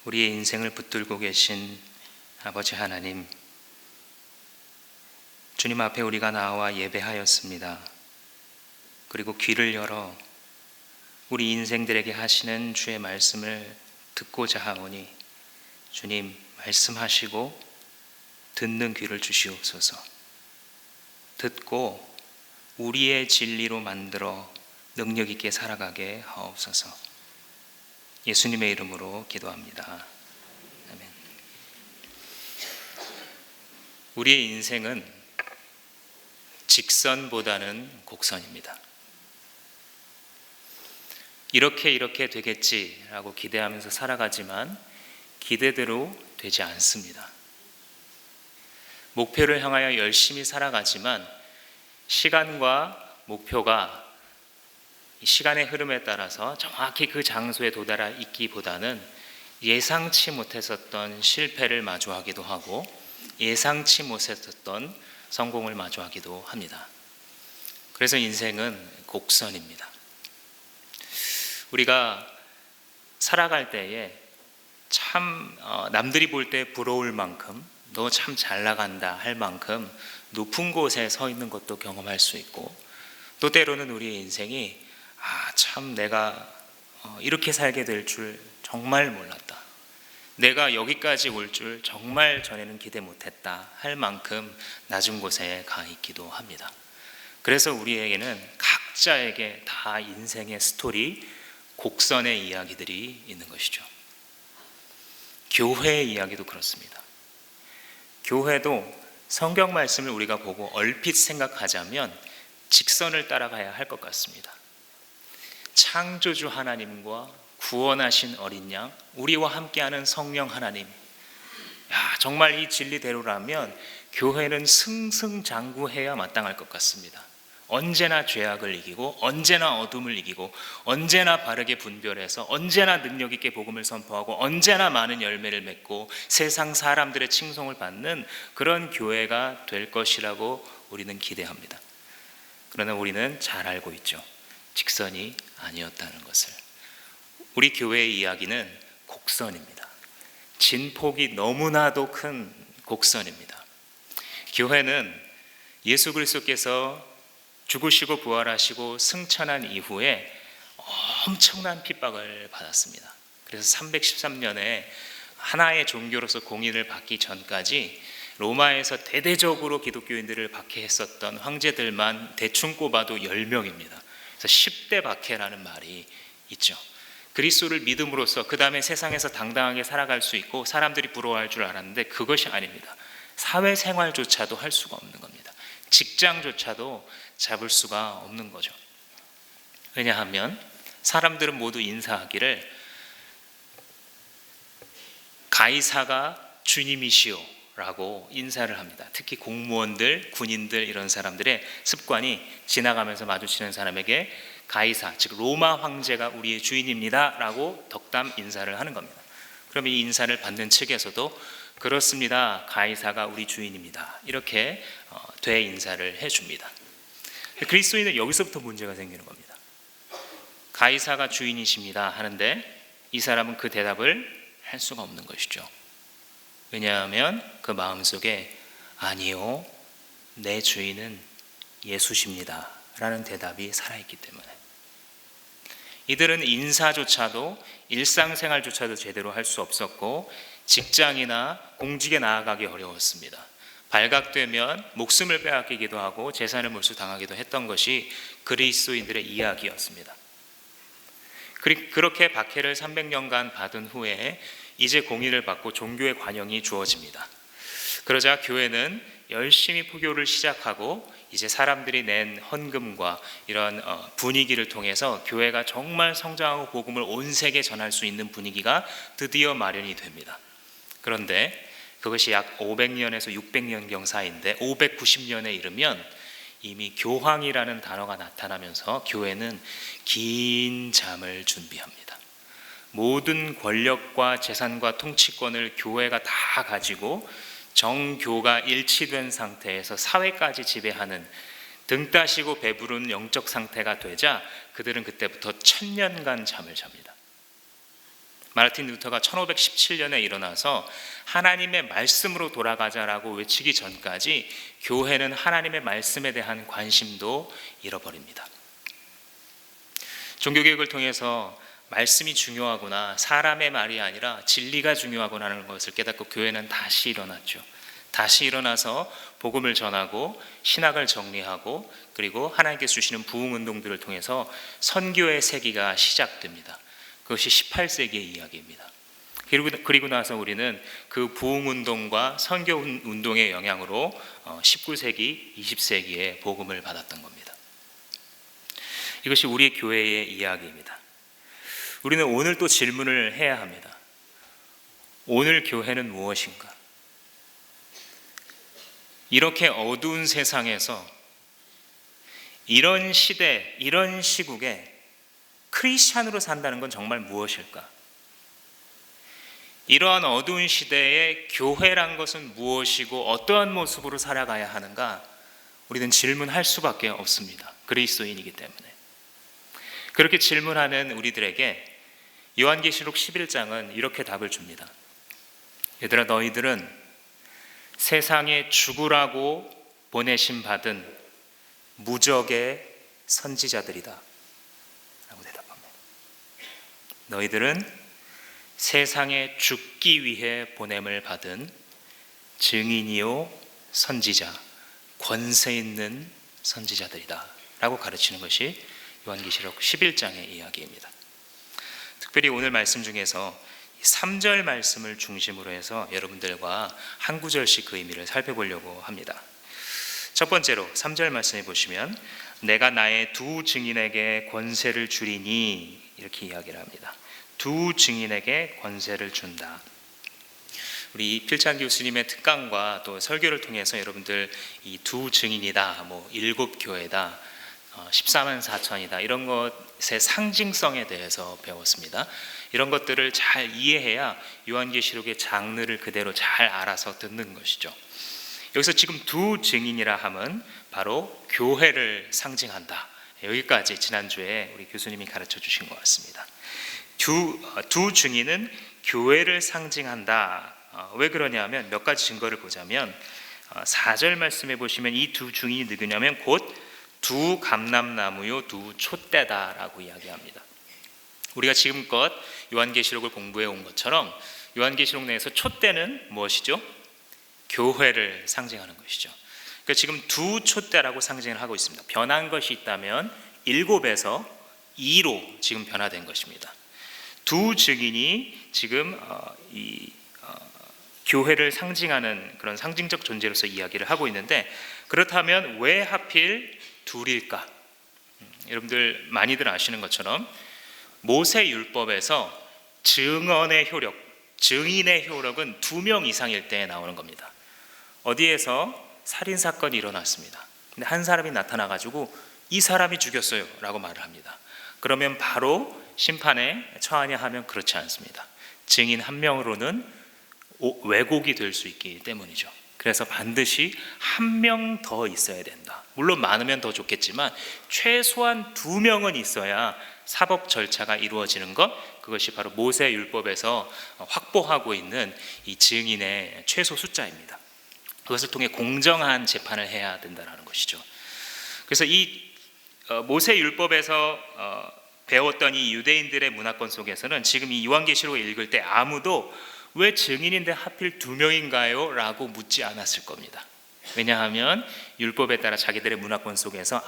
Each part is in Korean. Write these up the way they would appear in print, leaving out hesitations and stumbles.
우리의 인생을 붙들고 계신 아버지 하나님, 주님 앞에 우리가 나와 예배하였습니다. 그리고 귀를 열어 우리 인생들에게 하시는 주의 말씀을 듣고자 하오니 주님 말씀하시고 듣는 귀를 주시옵소서. 듣고 우리의 진리로 만들어 능력 있게 살아가게 하옵소서. 예수님의 이름으로 기도합니다. 아멘. 우리의 인생은 직선보다는 곡선입니다. 이렇게 되겠지라고 기대하면서 살아가지만 기대대로 되지 않습니다. 목표를 향하여 열심히 살아가지만 시간과 목표가 시간의 흐름에 따라서 정확히 그 장소에 도달해 있기보다는 예상치 못했었던 실패를 마주하기도 하고 예상치 못했었던 성공을 마주하기도 합니다. 그래서 인생은 곡선입니다. 우리가 살아갈 때에 참 남들이 볼 때 부러울 만큼 너 참 잘 나간다 할 만큼 높은 곳에 서 있는 것도 경험할 수 있고, 또 때로는 우리의 인생이 참 내가 이렇게 살게 될 줄 정말 몰랐다, 내가 여기까지 올 줄 정말 전에는 기대 못했다 할 만큼 낮은 곳에 가 있기도 합니다. 그래서 우리에게는 각자에게 다 인생의 스토리, 곡선의 이야기들이 있는 것이죠. 교회의 이야기도 그렇습니다. 교회도 성경 말씀을 우리가 보고 얼핏 생각하자면 직선을 따라가야 할 것 같습니다. 창조주 하나님과 구원하신 어린 양, 우리와 함께하는 성령 하나님, 정말 이 진리대로라면 교회는 승승장구해야 마땅할 것 같습니다. 언제나 죄악을 이기고 언제나 어둠을 이기고 언제나 바르게 분별해서 언제나 능력 있게 복음을 선포하고 언제나 많은 열매를 맺고 세상 사람들의 칭송을 받는 그런 교회가 될 것이라고 우리는 기대합니다. 그러나 우리는 잘 알고 있죠. 직선이 아니었다는 것을. 우리 교회의 이야기는 곡선입니다. 진폭이 너무나도 큰 곡선입니다. 교회는 예수 그리스도께서 죽으시고 부활하시고 승천한 이후에 엄청난 핍박을 받았습니다. 그래서 313년에 하나의 종교로서 공인을 받기 전까지 로마에서 대대적으로 기독교인들을 박해했었던 황제들만 대충 꼽아도 10명입니다. 그래서 10대 박해라는 말이 있죠. 그리스도를 믿음으로써 그 다음에 세상에서 당당하게 살아갈 수 있고 사람들이 부러워할 줄 알았는데 그것이 아닙니다. 사회생활조차도 할 수가 없는 겁니다. 직장조차도 잡을 수가 없는 거죠. 왜냐하면 사람들은 모두 인사하기를 가이사가 주님이시오 라고 인사를 합니다. 특히 공무원들, 군인들 이런 사람들의 습관이 지나가면서 마주치는 사람에게 가이사, 즉 로마 황제가 우리의 주인입니다 라고 덕담 인사를 하는 겁니다. 그럼 이 인사를 받는 측에서도 그렇습니다, 가이사가 우리 주인입니다, 이렇게 대인사를 해줍니다. 그리스도인은 여기서부터 문제가 생기는 겁니다. 가이사가 주인이십니다 하는데 이 사람은 그 대답을 할 수가 없는 것이죠. 왜냐하면 그 마음속에 아니요, 내 주인은 예수십니다 라는 대답이 살아있기 때문에 이들은 인사조차도 일상생활조차도 제대로 할 수 없었고 직장이나 공직에 나아가기 어려웠습니다. 발각되면 목숨을 빼앗기기도 하고 재산을 몰수당하기도 했던 것이 그리스도인들의 이야기였습니다. 그렇게 박해를 300년간 받은 후에 이제 공의를 받고 종교의 관용이 주어집니다. 그러자 교회는 열심히 포교를 시작하고 이제 사람들이 낸 헌금과 이런 분위기를 통해서 교회가 정말 성장하고 복음을 온 세계에 전할 수 있는 분위기가 드디어 마련이 됩니다. 그런데 그것이 약 500년에서 600년경 사이인데 590년에 이르면 이미 교황이라는 단어가 나타나면서 교회는 긴 잠을 준비합니다. 모든 권력과 재산과 통치권을 교회가 다 가지고 정교가 일치된 상태에서 사회까지 지배하는 등 따시고 배부른 영적 상태가 되자 그들은 그때부터 1000년간 잠을 잡니다. 마르틴 루터가 1517년에 일어나서 하나님의 말씀으로 돌아가자라고 외치기 전까지 교회는 하나님의 말씀에 대한 관심도 잃어버립니다. 종교개혁을 통해서 말씀이 중요하구나, 사람의 말이 아니라 진리가 중요하구나 하는 것을 깨닫고 교회는 다시 일어났죠. 다시 일어나서 복음을 전하고 신학을 정리하고 그리고 하나님께서 주시는 부흥운동들을 통해서 선교의 세기가 시작됩니다. 그것이 18세기의 이야기입니다. 그리고 나서 우리는 그 부흥운동과 선교운동의 영향으로 19세기, 20세기에 복음을 받았던 겁니다. 이것이 우리 교회의 이야기입니다. 우리는 오늘 또 질문을 해야 합니다. 오늘 교회는 무엇인가? 이렇게 어두운 세상에서 이런 시대, 이런 시국에 크리스찬으로 산다는 건 정말 무엇일까? 이러한 어두운 시대에 교회란 것은 무엇이고 어떠한 모습으로 살아가야 하는가? 우리는 질문할 수밖에 없습니다. 그리스도인이기 때문에. 그렇게 질문하는 우리들에게 요한계시록 11장은 이렇게 답을 줍니다. 얘들아, 너희들은 세상에 죽으라고 보내심 받은 무적의 선지자들이다 라고 대답합니다. 너희들은 세상에 죽기 위해 보냄을 받은 증인이요 선지자, 권세 있는 선지자들이다 라고 가르치는 것이 요한계시록 11장의 이야기입니다. 특별히 오늘 말씀 중에서 3절 말씀을 중심으로 해서 여러분들과 한 구절씩 그 의미를 살펴보려고 합니다. 첫 번째로 3절 말씀에 보시면 내가 나의 두 증인에게 권세를 주리니 이렇게 이야기를 합니다. 두 증인에게 권세를 준다. 우리 필찬 교수님의 특강과 또 설교를 통해서 여러분들 이 두 증인이다, 일곱 교회다, 14만 4천이다 이런 것의 상징성에 대해서 배웠습니다. 이런 것들을 잘 이해해야 요한계시록의 장르를 그대로 잘 알아서 듣는 것이죠. 여기서 지금 두 증인이라 함은 바로 교회를 상징한다. 여기까지 지난주에 우리 교수님이 가르쳐 주신 것 같습니다. 두 증인은 교회를 상징한다. 왜 그러냐면 몇 가지 증거를 보자면 4절 말씀에 보시면 이 두 증인이 누구냐면 곧 두 감람나무요 두 촛대다라고 이야기합니다. 우리가 지금껏 요한계시록을 공부해 온 것처럼 요한계시록 내에서 촛대는 무엇이죠? 교회를 상징하는 것이죠. 그러니까 지금 두 촛대라고 상징을 하고 있습니다. 변한 것이 있다면 7에서 2로 지금 변화된 것입니다. 두 증인이 지금 교회를 상징하는 그런 상징적 존재로서 이야기를 하고 있는데, 그렇다면 왜 하필 둘일까? 여러분들 많이들 아시는 것처럼 모세율법에서 증언의 효력, 증인의 효력은 2명 이상일 때 나오는 겁니다. 어디에서 살인사건이 일어났습니다. 근데 한 사람이 나타나가지고 이 사람이 죽였어요 라고 말을 합니다. 그러면 바로 심판에 처하냐 하면 그렇지 않습니다. 증인 한 명으로는 왜곡이 될 수 있기 때문이죠. 그래서 반드시 한 명 더 있어야 된다. 물론 많으면 더 좋겠지만 최소한 2명은 있어야 사법 절차가 이루어지는 것, 그것이 바로 모세율법에서 확보하고 있는 이 증인의 최소 숫자입니다. 그것을 통해 공정한 재판을 해야 된다는 것이죠. 그래서 이 모세율법에서 배웠던 이 유대인들의 문화권 속에서는 지금 이 요한계시록을 읽을 때 아무도 왜 증인인데 하필 2명인가요? 라고 묻지 않았을 겁니다. 왜냐하면 율법에 따라 자기들의 문화권 속에서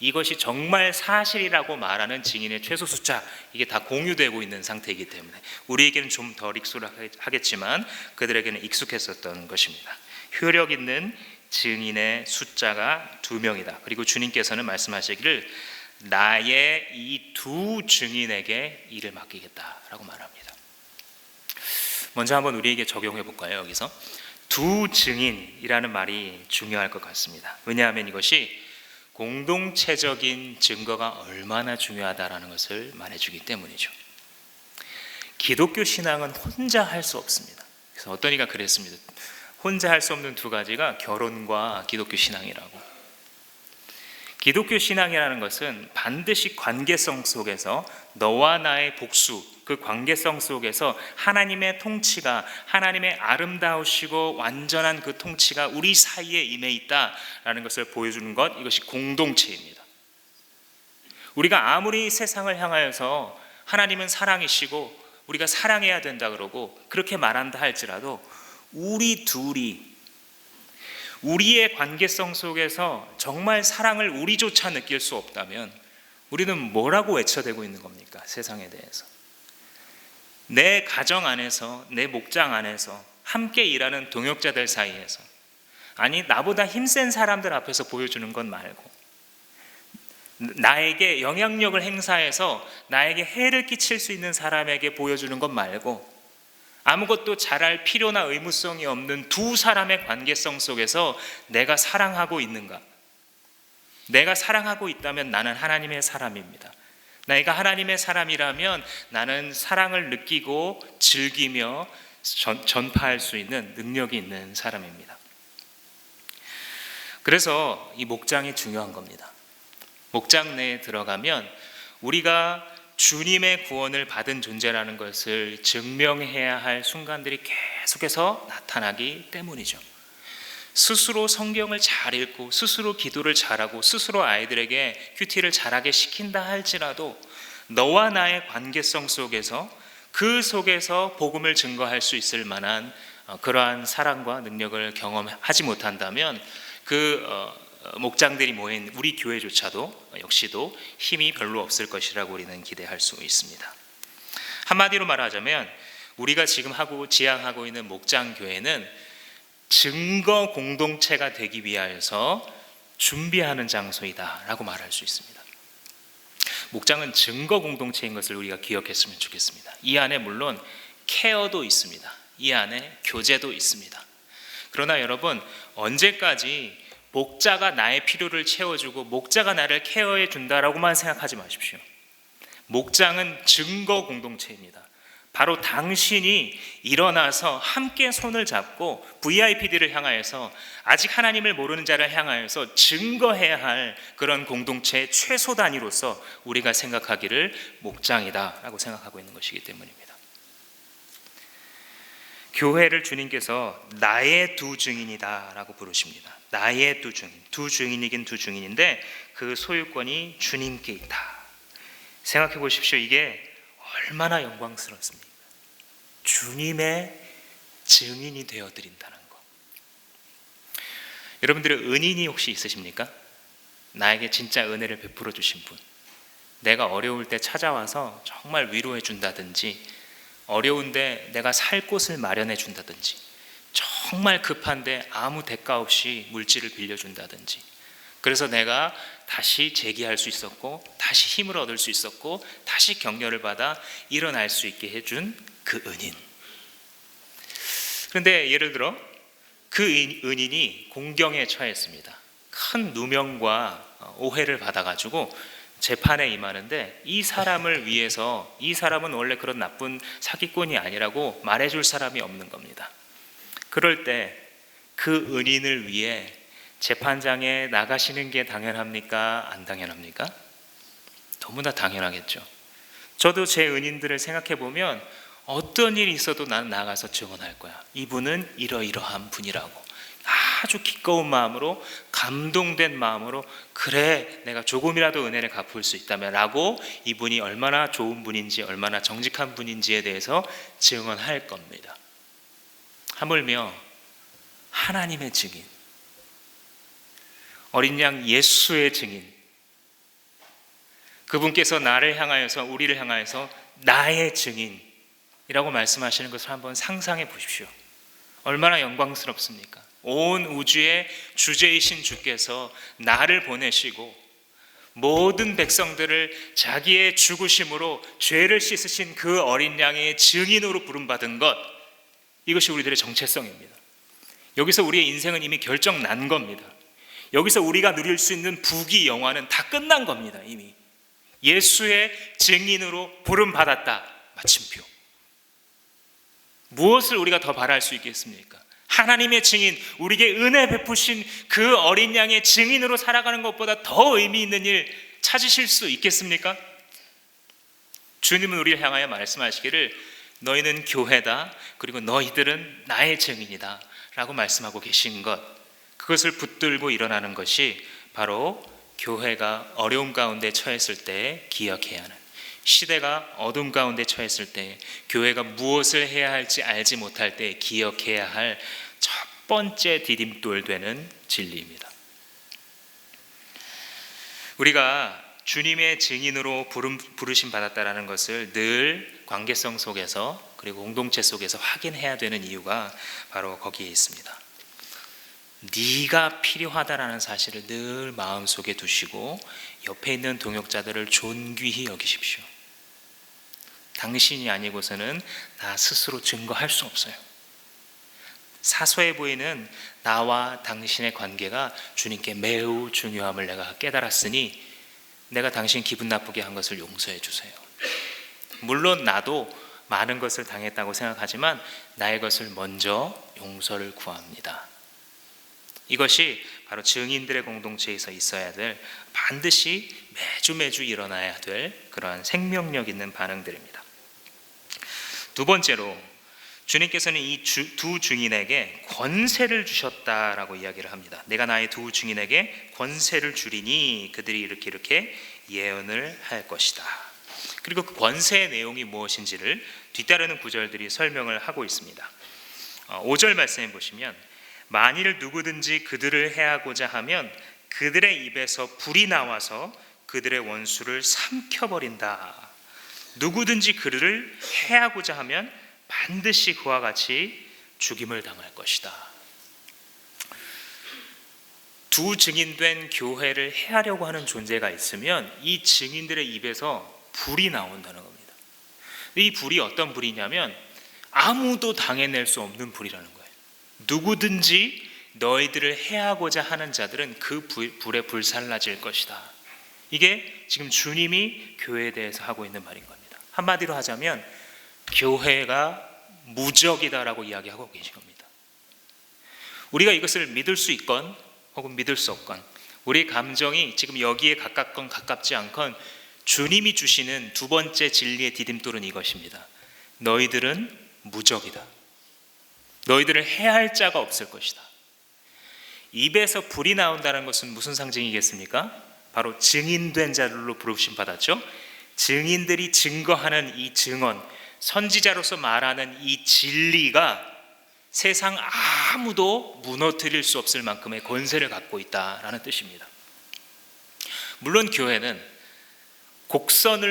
이것이 정말 사실이라고 말하는 증인의 최소 숫자, 이게 다 공유되고 있는 상태이기 때문에 우리에게는 좀 덜 익숙하겠지만 그들에게는 익숙했었던 것입니다. 효력 있는 증인의 숫자가 2명이다. 그리고 주님께서는 말씀하시기를 나의 이 두 증인에게 일을 맡기겠다라고 말합니다. 먼저 한번 우리에게 적용해 볼까요? 여기서 두 증인이라는 말이 중요할 것 같습니다. 왜냐하면 이것이 공동체적인 증거가 얼마나 중요하다라는 것을 말해주기 때문이죠. 기독교 신앙은 혼자 할 수 없습니다. 그래서 어떤 이가 그랬습니다. 혼자 할 수 없는 두 가지가 결혼과 기독교 신앙이라고. 기독교 신앙이라는 것은 반드시 관계성 속에서 너와 나의 복수, 그 관계성 속에서 하나님의 통치가, 하나님의 아름다우시고 완전한 그 통치가 우리 사이에 임해 있다라는 것을 보여주는 것, 이것이 공동체입니다. 우리가 아무리 세상을 향하여서 하나님은 사랑이시고 우리가 사랑해야 된다 그러고 그렇게 말한다 할지라도 우리 둘이 우리의 관계성 속에서 정말 사랑을 우리조차 느낄 수 없다면 우리는 뭐라고 외쳐대고 있는 겁니까? 세상에 대해서. 내 가정 안에서, 내 목장 안에서, 함께 일하는 동역자들 사이에서, 아니 나보다 힘센 사람들 앞에서 보여주는 건 말고, 나에게 영향력을 행사해서 나에게 해를 끼칠 수 있는 사람에게 보여주는 것 말고, 아무것도 잘할 필요나 의무성이 없는 두 사람의 관계성 속에서 내가 사랑하고 있는가? 내가 사랑하고 있다면 나는 하나님의 사람입니다. 내가 하나님의 사람이라면 나는 사랑을 느끼고 즐기며 전파할 수 있는 능력이 있는 사람입니다. 그래서 이 목장이 중요한 겁니다. 목장 내에 들어가면 우리가 주님의 구원을 받은 존재라는 것을 증명해야 할 순간들이 계속해서 나타나기 때문이죠. 스스로 성경을 잘 읽고 스스로 기도를 잘하고 스스로 아이들에게 큐티를 잘하게 시킨다 할지라도 너와 나의 관계성 속에서 그 속에서 복음을 증거할 수 있을 만한 그러한 사랑과 능력을 경험하지 못한다면 그 목장들이 모인 우리 교회조차도 역시도 힘이 별로 없을 것이라고 우리는 기대할 수 있습니다. 한마디로 말하자면 우리가 지금 지향하고 있는 목장 교회는 증거 공동체가 되기 위하여서 준비하는 장소이다라고 말할 수 있습니다. 목장은 증거 공동체인 것을 우리가 기억했으면 좋겠습니다. 이 안에 물론 케어도 있습니다. 이 안에 교제도 있습니다. 그러나 여러분, 언제까지 목자가 나의 필요를 채워주고 목자가 나를 케어해 준다라고만 생각하지 마십시오. 목장은 증거 공동체입니다. 바로 당신이 일어나서 함께 손을 잡고 VIP들을 향하여서, 아직 하나님을 모르는 자를 향하여서 증거해야 할 그런 공동체의 최소 단위로서 우리가 생각하기를 목장이다라고 생각하고 있는 것이기 때문입니다. 교회를 주님께서 나의 두 증인이다라고 부르십니다. 나의 두 증인, 두 증인이긴 두 증인인데 그 소유권이 주님께 있다. 생각해 보십시오. 이게 얼마나 영광스럽습니까? 주님의 증인이 되어드린다는 것. 여러분들의 은인이 혹시 있으십니까? 나에게 진짜 은혜를 베풀어 주신 분, 내가 어려울 때 찾아와서 정말 위로해 준다든지, 어려운데 내가 살 곳을 마련해 준다든지, 정말 급한데 아무 대가 없이 물질을 빌려준다든지, 그래서 내가 다시 재기할 수 있었고 다시 힘을 얻을 수 있었고 다시 격려를 받아 일어날 수 있게 해준 그 은인. 그런데 예를 들어 그 은인이 공경에 처했습니다. 큰 누명과 오해를 받아가지고 재판에 임하는데, 이 사람을 위해서, 이 사람은 원래 그런 나쁜 사기꾼이 아니라고 말해줄 사람이 없는 겁니다. 그럴 때 그 은인을 위해 재판장에 나가시는 게 당연합니까? 안 당연합니까? 너무나 당연하겠죠. 저도 제 은인들을 생각해 보면 어떤 일이 있어도 나는 나가서 증언할 거야. 이분은 이러이러한 분이라고. 아주 기꺼운 마음으로, 감동된 마음으로, 그래 내가 조금이라도 은혜를 갚을 수 있다면 라고 이분이 얼마나 좋은 분인지, 얼마나 정직한 분인지에 대해서 증언할 겁니다. 하물며 하나님의 증인, 어린 양 예수의 증인, 그분께서 나를 향하여서, 우리를 향하여서 나의 증인이라고 말씀하시는 것을 한번 상상해 보십시오. 얼마나 영광스럽습니까? 온 우주의 주제이신 주께서 나를 보내시고 모든 백성들을 자기의 죽으심으로 죄를 씻으신 그 어린 양의 증인으로 부름받은 것, 이것이 우리들의 정체성입니다. 여기서 우리의 인생은 이미 결정 난 겁니다. 여기서 우리가 누릴 수 있는 부귀 영화는 다 끝난 겁니다. 이미 예수의 증인으로 부름받았다. 마침표. 무엇을 우리가 더 바랄 수 있겠습니까? 하나님의 증인, 우리에게 은혜 베푸신 그 어린 양의 증인으로 살아가는 것보다 더 의미 있는 일 찾으실 수 있겠습니까? 주님은 우리를 향하여 말씀하시기를 너희는 교회다, 그리고 너희들은 나의 증인이다 라고 말씀하고 계신 것, 그것을 붙들고 일어나는 것이 바로 교회가 어려움 가운데 처했을 때 기억해야 하는, 시대가 어둠 가운데 처했을 때 교회가 무엇을 해야 할지 알지 못할 때 기억해야 할 첫 번째 디딤돌 되는 진리입니다. 우리가 주님의 증인으로 부르심 받았다라는 것을 늘 관계성 속에서 그리고 공동체 속에서 확인해야 되는 이유가 바로 거기에 있습니다. 네가 필요하다라는 사실을 늘 마음속에 두시고 옆에 있는 동역자들을 존귀히 여기십시오. 당신이 아니고서는 나 스스로 증거할 수 없어요. 사소해 보이는 나와 당신의 관계가 주님께 매우 중요함을 내가 깨달았으니 내가 당신 기분 나쁘게 한 것을 용서해 주세요. 물론 나도 많은 것을 당했다고 생각하지만 나의 것을 먼저 용서를 구합니다. 이것이 바로 증인들의 공동체에서 있어야 될, 반드시 매주 일어나야 될 그러한 생명력 있는 반응들입니다. 두 번째로 주님께서는 이 두 증인에게 권세를 주셨다라고 이야기를 합니다. 내가 나의 두 증인에게 권세를 주리니 그들이 이렇게 예언을 할 것이다. 그리고 그 권세의 내용이 무엇인지를 뒤따르는 구절들이 설명을 하고 있습니다. 5절 말씀해 보시면 만일 누구든지 그들을 해하고자 하면 그들의 입에서 불이 나와서 그들의 원수를 삼켜버린다. 누구든지 그들을 해하고자 하면 반드시 그와 같이 죽임을 당할 것이다. 두 증인된 교회를 해하려고 하는 존재가 있으면 이 증인들의 입에서 불이 나온다는 겁니다. 이 불이 어떤 불이냐면 아무도 당해낼 수 없는 불이라는 거예요. 누구든지 너희들을 해하고자 하는 자들은 그 불에 불살라질 것이다. 이게 지금 주님이 교회에 대해서 하고 있는 말인 겁니다. 한마디로 하자면 교회가 무적이다라고 이야기하고 계신 겁니다. 우리가 이것을 믿을 수 있건 혹은 믿을 수 없건, 우리 감정이 지금 여기에 가깝건 가깝지 않건 주님이 주시는 두 번째 진리의 디딤돌은 이것입니다. 너희들은 무적이다. 너희들을 해할 자가 없을 것이다. 입에서 불이 나온다는 것은 무슨 상징이겠습니까? 바로 증인된 자들로 부르심 받았죠. 증인들이 증거하는 이 증언, 선지자로서 말하는 이 진리가 세상 아무도 무너뜨릴 수 없을 만큼의 권세를 갖고 있다라는 뜻입니다. 물론 교회는 곡선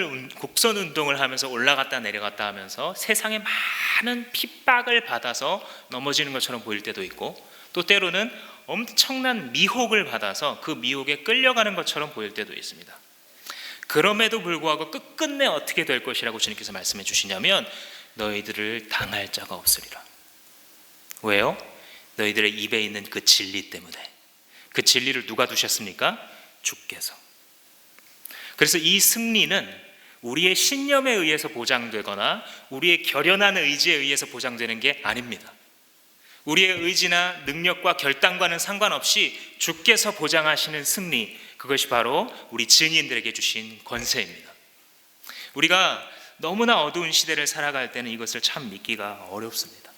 운동을 하면서 올라갔다 내려갔다 하면서 세상에 많은 핍박을 받아서 넘어지는 것처럼 보일 때도 있고, 또 때로는 엄청난 미혹을 받아서 그 미혹에 끌려가는 것처럼 보일 때도 있습니다. 그럼에도 불구하고 끝끝내 어떻게 될 것이라고 주님께서 말씀해 주시냐면 너희들을 당할 자가 없으리라. 왜요? 너희들의 입에 있는 그 진리 때문에. 그 진리를 누가 두셨습니까? 주께서. 그래서 이 승리는 우리의 신념에 의해서 보장되거나 우리의 결연한 의지에 의해서 보장되는 게 아닙니다. 우리의 의지나 능력과 결단과는 상관없이 주께서 보장하시는 승리, 그것이 바로 우리 증인들에게 주신 권세입니다. 우리가 너무나 어두운 시대를 살아갈 때는 이것을 참 믿기가 어렵습니다.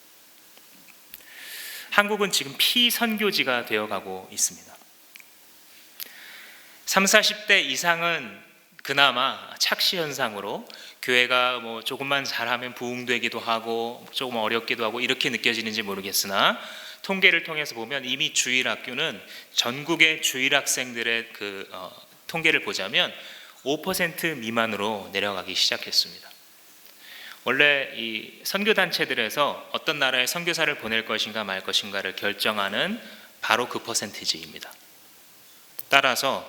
한국은 지금 피선교지가 되어가고 있습니다. 30, 40대 이상은 그나마 착시 현상으로 교회가 조금만 잘하면 부흥되기도 하고 조금 어렵기도 하고 이렇게 느껴지는지 모르겠으나, 통계를 통해서 보면 이미 주일학교는 전국의 주일학생들의 통계를 보자면 5% 미만으로 내려가기 시작했습니다. 원래 이 선교단체들에서 어떤 나라에 선교사를 보낼 것인가 말 것인가를 결정하는 바로 그 퍼센티지입니다. 따라서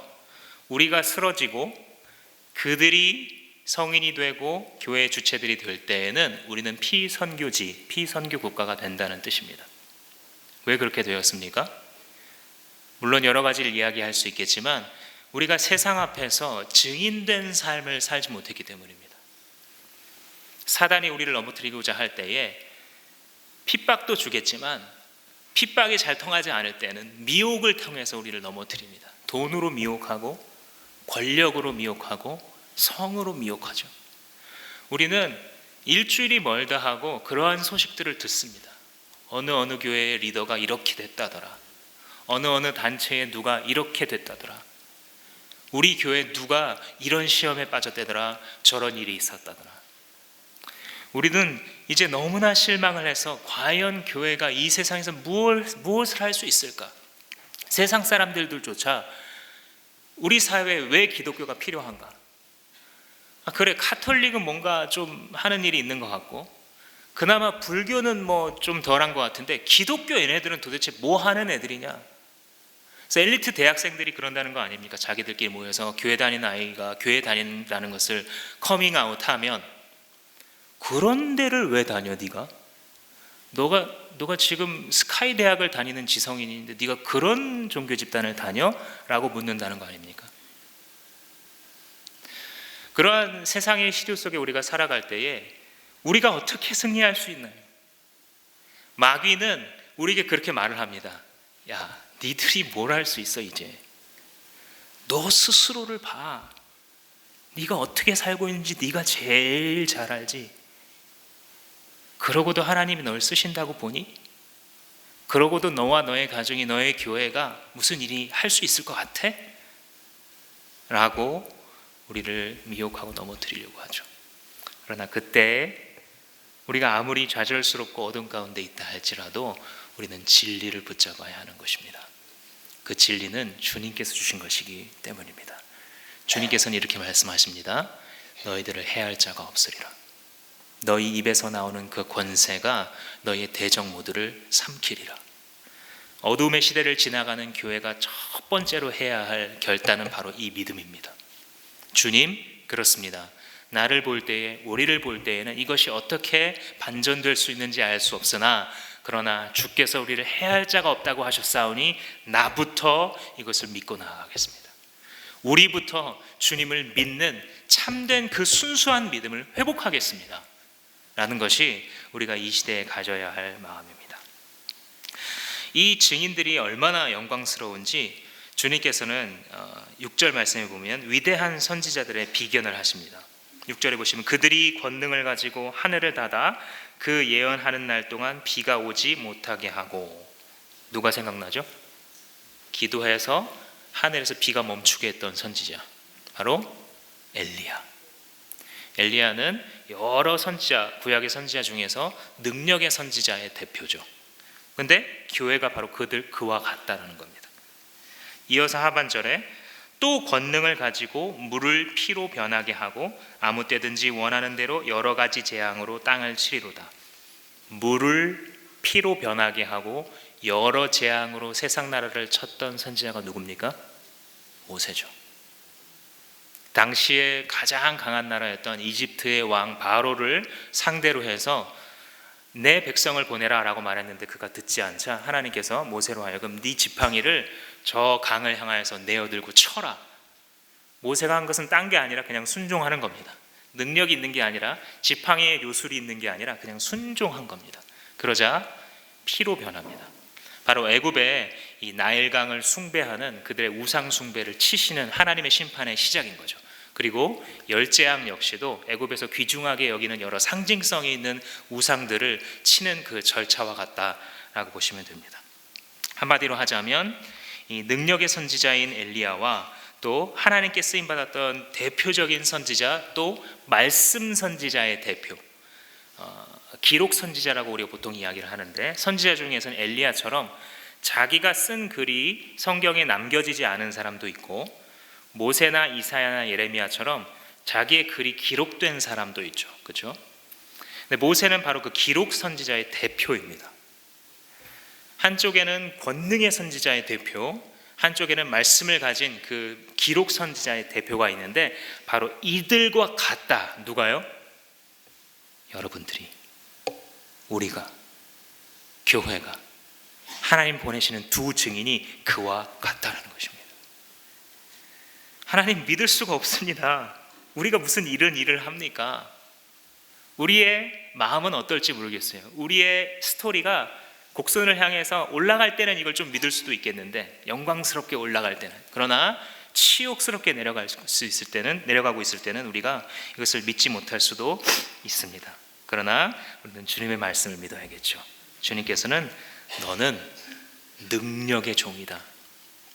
우리가 쓰러지고 그들이 성인이 되고 교회 주체들이 될 때에는 우리는 피선교지, 피선교 국가가 된다는 뜻입니다. 왜 그렇게 되었습니까? 물론 여러 가지를 이야기할 수 있겠지만 우리가 세상 앞에서 증인된 삶을 살지 못했기 때문입니다. 사단이 우리를 넘어뜨리고자 할 때에 핍박도 주겠지만 핍박이 잘 통하지 않을 때는 미혹을 통해서 우리를 넘어뜨립니다. 돈으로 미혹하고 권력으로 미혹하고 성으로 미혹하죠. 우리는 일주일이 멀다 하고 그러한 소식들을 듣습니다. 어느 교회의 리더가 이렇게 됐다더라. 어느 단체에 누가 이렇게 됐다더라. 우리 교회 누가 이런 시험에 빠졌다더라. 저런 일이 있었다더라. 우리는 이제 너무나 실망을 해서 과연 교회가 이 세상에서 무엇을 할 수 있을까? 세상 사람들조차 우리 사회에 왜 기독교가 필요한가? 그래, 카톨릭은 뭔가 좀 하는 일이 있는 것 같고, 그나마 불교는 뭐 좀 덜한 것 같은데 기독교 얘네들은 도대체 뭐 하는 애들이냐? 그래서 엘리트 대학생들이 그런다는 거 아닙니까? 자기들끼리 모여서 교회 다니는 아이가 교회 다닌다는 것을 커밍아웃하면, 그런 데를 왜 다녀 네가? 너가 지금 스카이 대학을 다니는 지성인인데 네가 그런 종교 집단을 다녀? 라고 묻는다는 거 아닙니까? 그러한 세상의 시류 속에 우리가 살아갈 때에 우리가 어떻게 승리할 수 있나요? 마귀는 우리에게 그렇게 말을 합니다. 야, 니들이 뭘 할 수 있어 이제? 너 스스로를 봐. 네가 어떻게 살고 있는지 네가 제일 잘 알지. 그러고도 하나님이 널 쓰신다고 보니? 그러고도 너와 너의 가정이, 너의 교회가 무슨 일이 할 수 있을 것 같아? 라고 우리를 미혹하고 넘어뜨리려고 하죠. 그러나 그때 우리가 아무리 좌절스럽고 어둠 가운데 있다 할지라도 우리는 진리를 붙잡아야 하는 것입니다. 그 진리는 주님께서 주신 것이기 때문입니다. 주님께서는 이렇게 말씀하십니다. 너희들을 해할 자가 없으리라. 너희 입에서 나오는 그 권세가 너희의 대적 모두를 삼키리라. 어둠의 시대를 지나가는 교회가 첫 번째로 해야 할 결단은 바로 이 믿음입니다. 주님, 그렇습니다. 나를 볼 때에, 우리를 볼 때에는 이것이 어떻게 반전될 수 있는지 알 수 없으나, 그러나 주께서 우리를 해할 자가 없다고 하셨사오니 나부터 이것을 믿고 나아가겠습니다. 우리부터 주님을 믿는 참된 그 순수한 믿음을 회복하겠습니다. 라는 것이 우리가 이 시대에 가져야 할 마음입니다. 이 증인들이 얼마나 영광스러운지 주님께서는 6절 말씀에 보면 위대한 선지자들의 비견을 하십니다. 6절에 보시면 그들이 권능을 가지고 하늘을 닫아 그 예언하는 날 동안 비가 오지 못하게 하고, 누가 생각나죠? 기도해서 하늘에서 비가 멈추게 했던 선지자, 바로 엘리야. 엘리야는 여러 선지자, 구약의 선지자 중에서 능력의 선지자의 대표죠. 그런데 교회가 바로 그와 같다라는 겁니다. 이어서 하반절에 또 권능을 가지고 물을 피로 변하게 하고 아무 때든지 원하는 대로 여러 가지 재앙으로 땅을 치리로다. 물을 피로 변하게 하고 여러 재앙으로 세상 나라를 쳤던 선지자가 누굽니까? 모세죠. 당시에 가장 강한 나라였던 이집트의 왕 바로를 상대로 해서 내 백성을 보내라 라고 말했는데 그가 듣지 않자 하나님께서 모세로 하여금 네 지팡이를 저 강을 향하여서 내어들고 쳐라. 모세가 한 것은 딴 게 아니라 그냥 순종하는 겁니다. 능력이 있는 게 아니라 지팡이에 요술이 있는 게 아니라 그냥 순종한 겁니다. 그러자 피로 변합니다. 바로 애굽의 이 나일강을 숭배하는 그들의 우상 숭배를 치시는 하나님의 심판의 시작인 거죠. 그리고 열재앙 역시도 애굽에서 귀중하게 여기는 여러 상징성이 있는 우상들을 치는 그 절차와 같다라고 보시면 됩니다. 한마디로 하자면 이 능력의 선지자인 엘리야와 또 하나님께 쓰임받았던 대표적인 선지자, 또 말씀 선지자의 대표, 기록 선지자라고 우리가 보통 이야기를 하는데, 선지자 중에서는 엘리야처럼 자기가 쓴 글이 성경에 남겨지지 않은 사람도 있고, 모세나 이사야나 예레미야처럼 자기의 글이 기록된 사람도 있죠. 그렇죠? 근데 모세는 바로 그 기록 선지자의 대표입니다. 한쪽에는 권능의 선지자의 대표, 한쪽에는 말씀을 가진 그 기록 선지자의 대표가 있는데, 바로 이들과 같다. 누가요? 여러분들이, 우리가, 교회가, 하나님 보내시는 두 증인이 그와 같다라는 것입니다. 하나님 믿을 수가 없습니다. 우리가 무슨 이런 일을 합니까? 우리의 마음은 어떨지 모르겠어요. 우리의 스토리가 곡선을 향해서 올라갈 때는 이걸 좀 믿을 수도 있겠는데, 영광스럽게 올라갈 때는, 그러나 치욕스럽게 내려가고 있을 때는 우리가 이것을 믿지 못할 수도 있습니다. 그러나 우리는 주님의 말씀을 믿어야겠죠. 주님께서는 너는 능력의 종이다.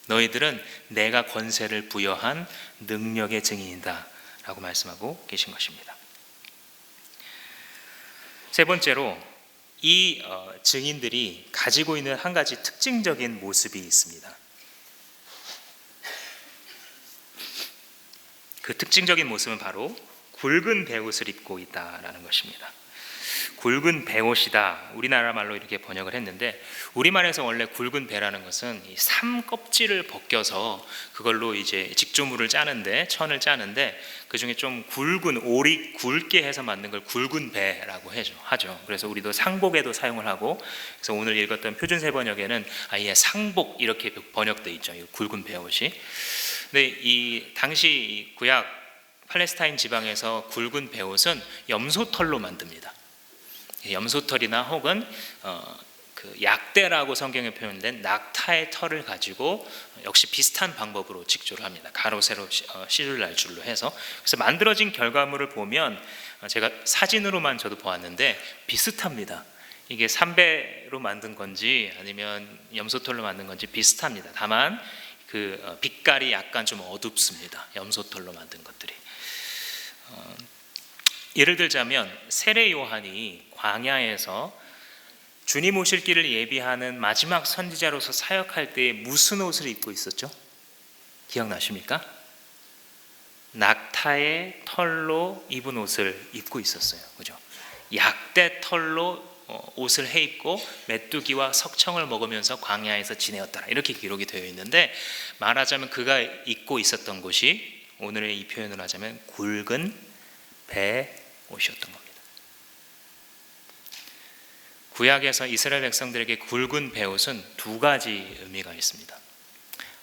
너희들은 내가 권세를 부여한 능력의 증인이다 라고 말씀하고 계신 것입니다. 세 번째로 이 증인들이 가지고 있는 한 가지 특징적인 모습이 있습니다. 그 특징적인 모습은 바로 굵은 베옷을 입고 있다라는 것입니다. 굵은 베옷이다. 우리나라 말로 이렇게 번역을 했는데 우리말에서 원래 굵은 베라는 것은 이 삼 껍질을 벗겨서 그걸로 이제 직조물을 짜는데 천을 짜는데 그 중에 좀 굵은 오리 굵게 해서 만든 걸 굵은 베라고 하죠. 그래서 우리도 상복에도 사용을 하고 그래서 오늘 읽었던 표준세 번역에는 아예 상복 이렇게 번역돼 있죠. 이 굵은 베옷이. 근데 이 당시 구약 팔레스타인 지방에서 굵은 베옷은 염소털로 만듭니다. 염소털이나 혹은 그 약대라고 성경에 표현된 낙타의 털을 가지고 역시 비슷한 방법으로 직조를 합니다. 가로 세로 시줄 날줄로 해서. 그래서 만들어진 결과물을 보면 제가 사진으로만 저도 보았는데 비슷합니다. 이게 삼배로 만든 건지 아니면 염소털로 만든 건지 비슷합니다. 다만 그 빛깔이 약간 좀 어둡습니다. 염소털로 만든 것들이. 예를 들자면 세례 요한이 광야에서 주님 오실 길을 예비하는 마지막 선지자로서 사역할 때에 무슨 옷을 입고 있었죠? 기억나십니까? 낙타의 털로 입은 옷을 입고 있었어요. 그죠? 약대 털로 옷을 해입고 메뚜기와 석청을 먹으면서 광야에서 지내었더라. 이렇게 기록이 되어 있는데 말하자면 그가 입고 있었던 곳이 오늘의 이 표현을 하자면 굵은 배 옷이었던 겁니다. 구약에서 이스라엘 백성들에게 굵은 베옷은 두 가지 의미가 있습니다.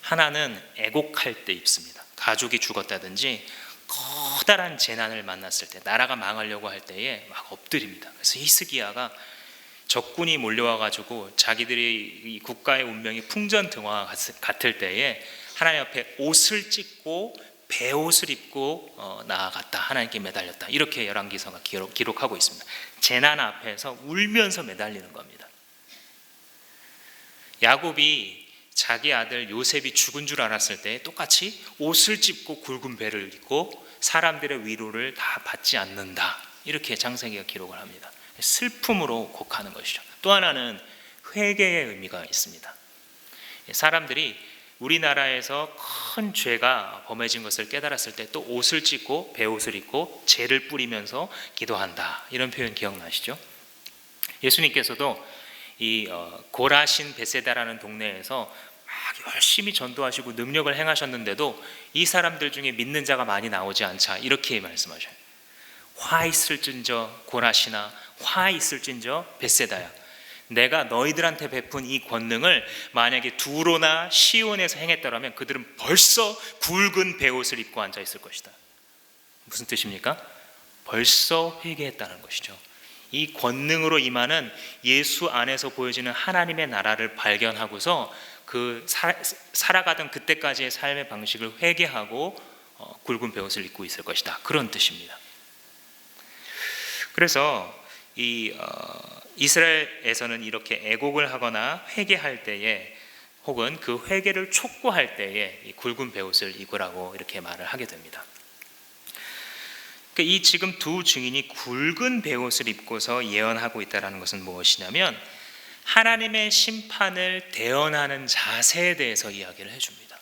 하나는 애곡할 때 입습니다. 가족이 죽었다든지 커다란 재난을 만났을 때 나라가 망하려고 할 때에 막 엎드립니다. 그래서 히스기야가 적군이 몰려와가지고 자기들이 이 국가의 운명이 풍전등화 같을 때에 하나님 앞에 옷을 찢고 베옷을 입고 나아갔다. 하나님께 매달렸다. 이렇게 열왕기서가 기록하고 있습니다. 재난 앞에서 울면서 매달리는 겁니다. 야곱이 자기 아들 요셉이 죽은 줄 알았을 때 똑같이 옷을 찢고 굵은 베를 입고 사람들의 위로를 다 받지 않는다. 이렇게 창세기가 기록을 합니다. 슬픔으로 곡하는 것이죠. 또 하나는 회개의 의미가 있습니다. 사람들이 우리나라에서 큰 죄가 범해진 것을 깨달았을 때 또 옷을 찢고 베옷을 입고 죄를 뿌리면서 기도한다. 이런 표현 기억나시죠? 예수님께서도 이 고라신 베세다라는 동네에서 막 열심히 전도하시고 능력을 행하셨는데도 이 사람들 중에 믿는 자가 많이 나오지 않자 이렇게 말씀하셔요. 화 있을진저 고라시나 화 있을진저 베세다야. 내가 너희들한테 베푼 이 권능을 만약에 두로나 시온에서 행했더라면 그들은 벌써 굵은 베옷을 입고 앉아 있을 것이다. 무슨 뜻입니까? 벌써 회개했다는 것이죠. 이 권능으로 임하는 예수 안에서 보여지는 하나님의 나라를 발견하고서 그 살아가던 그때까지의 삶의 방식을 회개하고 굵은 베옷을 입고 있을 것이다. 그런 뜻입니다. 그래서 이스라엘에서는 이렇게 애곡을 하거나 회개할 때에 혹은 그 회개를 촉구할 때에 이 굵은 베옷을 입으라고 이렇게 말을 하게 됩니다. 이 지금 두 증인이 굵은 베옷을 입고서 예언하고 있다는 것은 무엇이냐면 하나님의 심판을 대언하는 자세에 대해서 이야기를 해줍니다.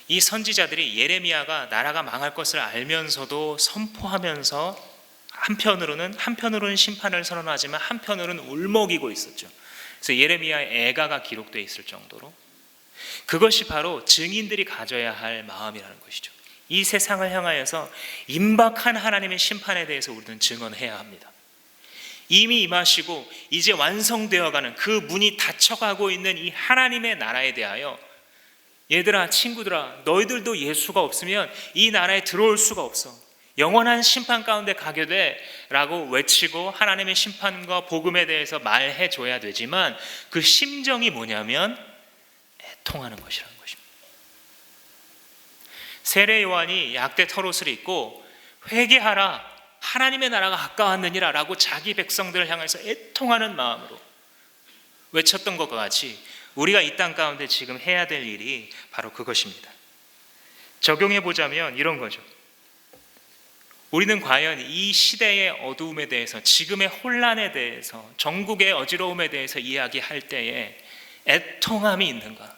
이 선지자들이 예레미야가 나라가 망할 것을 알면서도 선포하면서 한편으로는 심판을 선언하지만 한편으로는 울먹이고 있었죠. 그래서 예레미야의 애가가 기록되어 있을 정도로 그것이 바로 증인들이 가져야 할 마음이라는 것이죠. 이 세상을 향하여서 임박한 하나님의 심판에 대해서 우리는 증언해야 합니다. 이미 임하시고 이제 완성되어가는 그 문이 닫혀가고 있는 이 하나님의 나라에 대하여 얘들아 친구들아 너희들도 예수가 없으면 이 나라에 들어올 수가 없어. 영원한 심판 가운데 가게 돼 라고 외치고 하나님의 심판과 복음에 대해서 말해줘야 되지만 그 심정이 뭐냐면 애통하는 것이라는 것입니다. 세례 요한이 약대 털옷을 입고 회개하라, 하나님의 나라가 가까웠느니라 라고 자기 백성들을 향해서 애통하는 마음으로 외쳤던 것과 같이 우리가 이 땅 가운데 지금 해야 될 일이 바로 그것입니다. 적용해 보자면 이런 거죠. 우리는 과연 이 시대의 어두움에 대해서, 지금의 혼란에 대해서, 전국의 어지러움에 대해서 이야기할 때에 애통함이 있는가?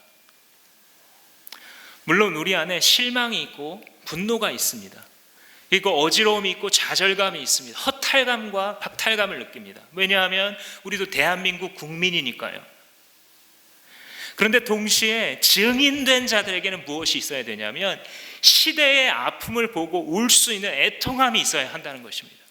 물론 우리 안에 실망이 있고 분노가 있습니다. 그리고 어지러움이 있고 좌절감이 있습니다. 허탈감과 박탈감을 느낍니다. 왜냐하면 우리도 대한민국 국민이니까요. 그런데 동시에 증인된 자들에게는 무엇이 있어야 되냐면 시대의 아픔을 보고 울 수 있는 애통함이 있어야 한다는 것입니다.